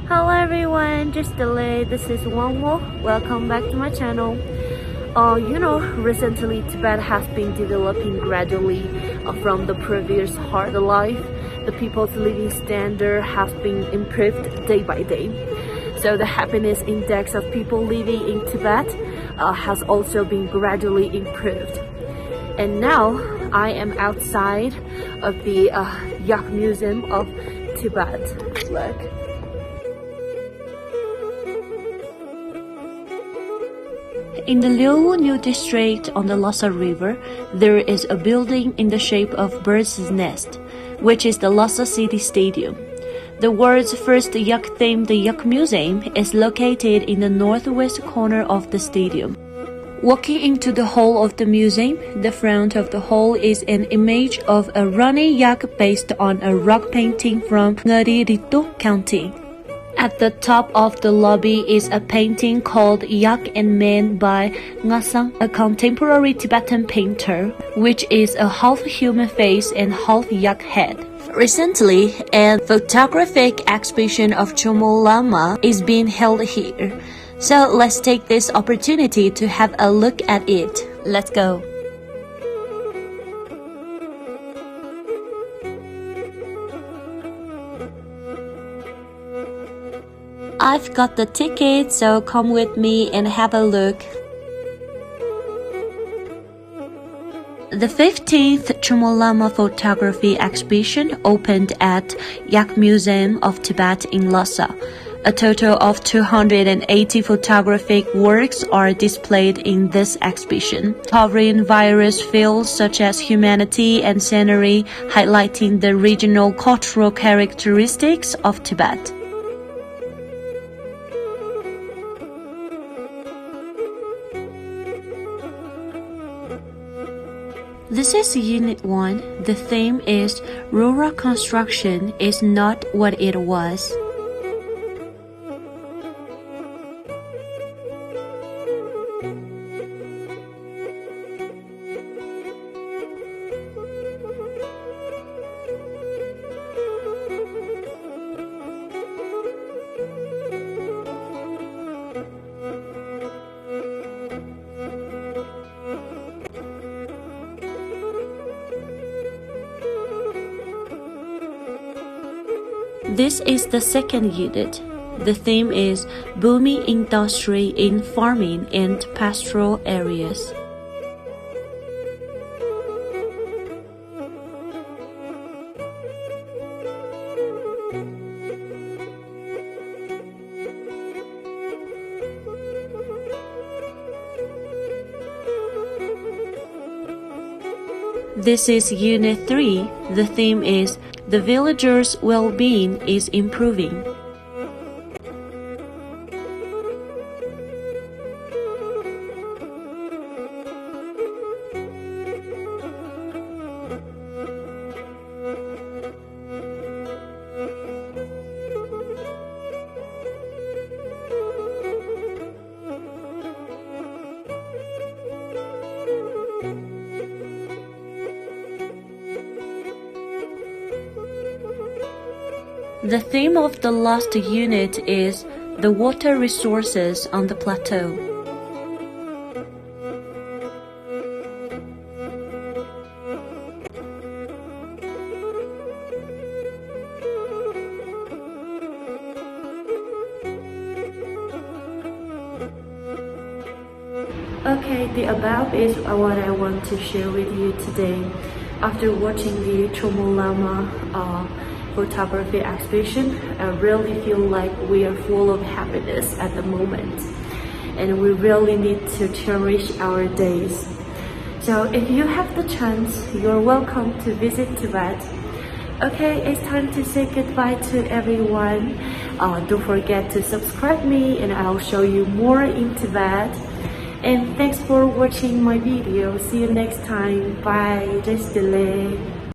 Hello everyone, just delay. This is Wangmo. Welcome back to my channel. Recently Tibet has been developing gradually from the previous hard life. The people's living standard has been improved day by day. So the happiness index of people living in Tibet has also been gradually improved. And now I am outside of the Yak-Museum of Tibet. Look. In the Liu district on the Lhasa River, there is a building in the shape of bird's nest, which is the Lhasa City Stadium. The world's first yak-themed Yak-Museum is located in the northwest corner of the stadium. Walking into the hall of the museum, the front of the hall is an image of a running yak based on a rock painting from Ngari County. At the top of the lobby is a painting called Yak and Man by Lhasa, a contemporary Tibetan painter, which is a half-human face and half-yak head. Recently, a photographic exhibition of Qomolangma is being held here. So let's take this opportunity to have a look at it. Let's go. I've got the ticket, so come with me and have a look. The 15th Qomolangma Photography Exhibition opened at Yak-Museum of Tibet in Lhasa. A total of 280 photographic works are displayed in this exhibition, covering various fields such as humanity and scenery, highlighting the regional cultural characteristics of Tibet. This is Unit 1. The theme is Rural Construction is Not What It Was. This is the second unit. The theme is Booming Industry in Farming and Pastoral Areas. This is Unit 3. The theme is The villagers' well-being is improving. The theme of the last unit is the water resources on the plateau. Okay, the above is what I want to share with you today. After watching the Qomolangma photography exhibition, I really feel like we are full of happiness at the moment, and we really need to cherish our days. So if you have the chance, you're welcome to visit Tibet. Okay, it's time to say goodbye to everyone. Don't forget to subscribe me and I'll show you more in Tibet. And thanks for watching my video. See you next time. Bye. Just delay.